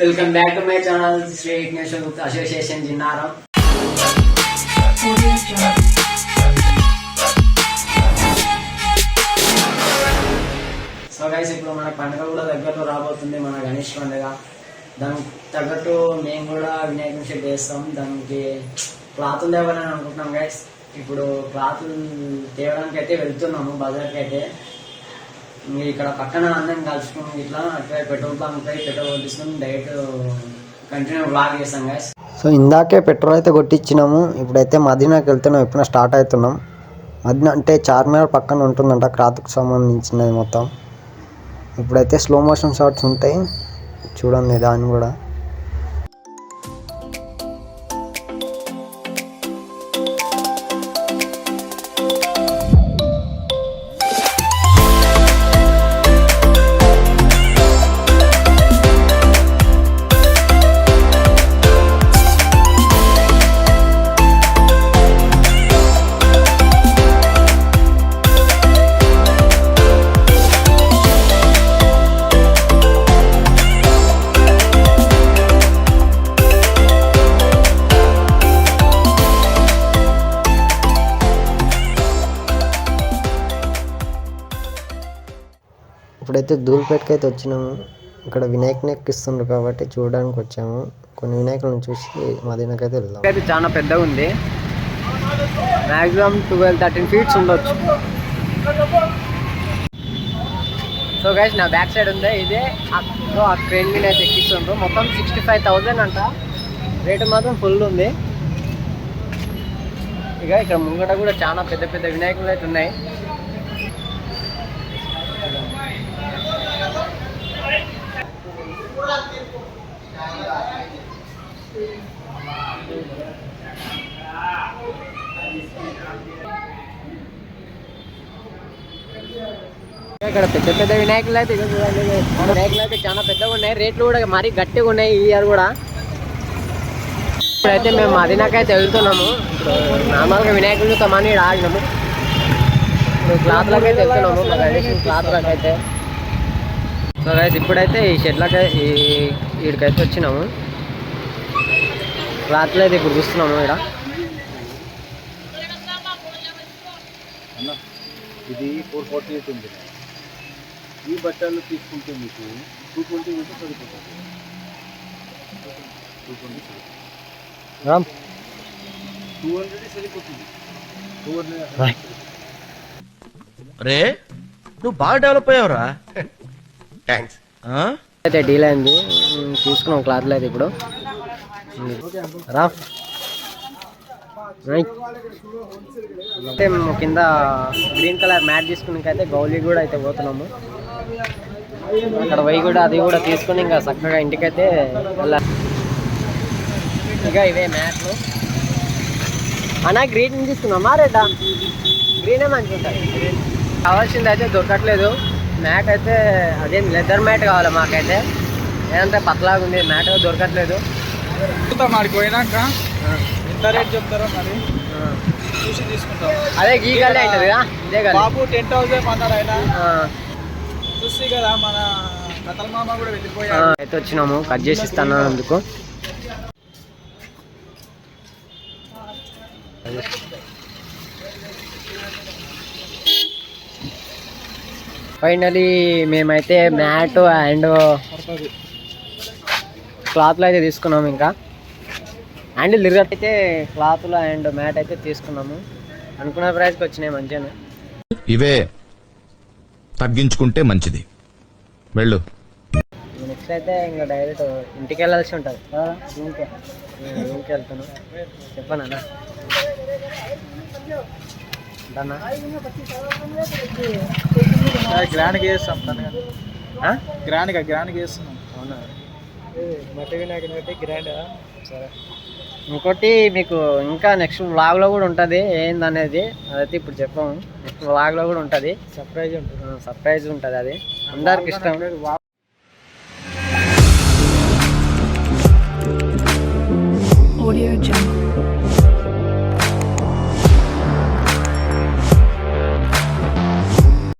Welcome back to my channel Shri Vighneshwara Gupta association Jinnaram. So guys, ఇప్పుడు మన పండుగ కూడా దగ్గరలో రాబోతుంది, మన గణేష్ పండుగ. దానికి తగ్గట్టు మేము కూడా వినాయకుని షెడ్ వేస్తాం. దానికి క్లాతులు తేవాలని అనుకుంటున్నాం గైస్. ఇప్పుడు క్లాతులు తేవడానికి అయితే వెళ్తున్నాము బజార్కి అయితే. ఇక్కడ పక్కన అందరం కలుసుకుని ఇట్లా అట్లా పెట్రోల్ బంక్ పై పెట్రోల్ కొట్టించుకుని డైరెక్ట్ కంటిన్యూ వ్లాగ్ చేస్తాం గైస్. సో ఇందాకే పెట్రోల్ అయితే కొట్టించినాము. ఇప్పుడైతే మదీనాకి వెళ్తున్నాం. ఎప్పుడైనా స్టార్ట్ అవుతున్నాం. మదీనా అంటే చార్మినార్ పక్కన ఉంటుందంట, క్రాత్కు సంబంధించినది మొత్తం. ఇప్పుడైతే స్లో మోషన్ షాట్స్ ఉంటాయి, చూడండి దాన్ని కూడా. ఇప్పుడైతే ధూల్పేటకి అయితే వచ్చినాము. ఇక్కడ వినాయకుని ఎక్కిస్తుండ్రు కాబట్టి చూడడానికి వచ్చాము. కొన్ని వినాయకులను చూసి మదీనాకి అయితే వెళ్దాం. అయితే చాలా పెద్దగా ఉంది, మ్యాక్సిమం 12-13 ఫీట్స్ ఉండొచ్చు. సో గైస్, నా బ్యాక్ సైడ్ ఉంది ఇదే. ఆ ట్రైన్ మీద అయితే ఎక్కిస్తుండ్రు. మొత్తం 65,000 అంట. రేటు మాత్రం ఫుల్ ఉంది. ఇక ఇక్కడ ముంగట కూడా చాలా పెద్ద పెద్ద వినాయకులు అయితే ఉన్నాయి. ఇక్కడ పెద్ద పెద్ద వినాయకులు అయితే వినాయకులు అయితే చాలా పెద్దగా ఉన్నాయి. రేట్లు కూడా మరీ గట్టిగా ఉన్నాయి ఈ ఇయర్ కూడా. ఇప్పుడైతే మేము మదీనాకైతే వెళ్తున్నాము. ఇప్పుడు నార్మల్గా వినాయకులు తమని ఆగినాము. ఇప్పుడు క్లాత్లకు అయితే వెళ్తున్నాము, మా ట్రెడిషనల్ క్లాత్లకు అయితే. సో గైస్, ఇప్పుడైతే ఈ షెడ్లకి వీడికైతే వచ్చినాము. క్లాత్లు అయితే ఇప్పుడు చూస్తున్నాము. ఇక్కడ ఇది 448 ఉంది. ఈ బట్టలు తీసుకుంటే మీకు 220 ఉంటే సరిపోతుంది. 200 సరిపోతుంది. 200 రే, నువ్వు బాగా డెవలప్ అయ్యావురా. థ్యాంక్స్. అయితే డీల్ అయింది, తీసుకున్నాం క్లాత్లు అయితే. ఇప్పుడు రా అంటే కింద గ్రీన్ కలర్ మ్యాట్ తీసుకునికైతే గౌలీ కూడా అయితే పోతున్నాము. అక్కడ పోయి కూడా అది కూడా తీసుకుని ఇంకా చక్కగా ఇంటికైతే వెళ్ళాలి. ఇక ఇవే మ్యాట్లు అన్నా. గ్రీన్ తీసుకున్నామా రెడ్డా? గ్రీనే మంచిగా ఉంటుంది. కావాల్సింది అయితే దొరకట్లేదు. మ్యాట్ అయితే అదేం లెదర్ మ్యాట్ కావాలి మాకైతే. ఏదంటే పతలాగా ఉంది మ్యాట్, దొరకట్లేదు. మాడికి పోయినాక ఎంత రేట్ చెప్తారో మరి చూసి తీసుకుంటాం. అదే ఈ గల్లే అవుతుంది కదా, ఇదే గల్లే. బాబు 10,000 అన్నాడు ఆయన. చూసి కదా మన కథల మామ కూడా వెళ్ళిపోయాడు. అయితే వచ్చినాము, కట్ చేసి ఇస్తాను అందుకు. ఫైనలీ మేమైతే మ్యాట్ అండ్ క్లాత్లు అయితే తీసుకున్నాము. ఇంకా హ్యాండిల్ తిరగట్టయితే క్లాత్లు అండ్ మ్యాట్ అయితే తీసుకున్నాము. అనుకున్న ప్రైస్కి వచ్చినాయి మంచిగానే. ఇవే తగ్గించుకుంటే మంచిది. వెళ్ళు. నెక్స్ట్ అయితే ఇంకా డైరెక్ట్ ఇంటికి వెళ్ళాల్సి ఉంటుంది. రూమ్కి వెళ్తాను. చెప్పనా గ్రాండ్గా చేస్తాం. గ్రాండ్గా చేస్తున్నాం. అవునా? మట్టి వినాయకుని బట్టి గ్రాండ్. సరే, ఇంకోటి మీకు ఇంకా నెక్స్ట్ వ్లాగ్లో కూడా ఉంటుంది ఏందనేది. అదైతే ఇప్పుడు చెప్పాము. నెక్స్ట్ వ్లాగ్లో కూడా ఉంటుంది, సర్ప్రైజ్ ఉంటుంది. అది అందరికి ఇష్టం. Audio Jungle.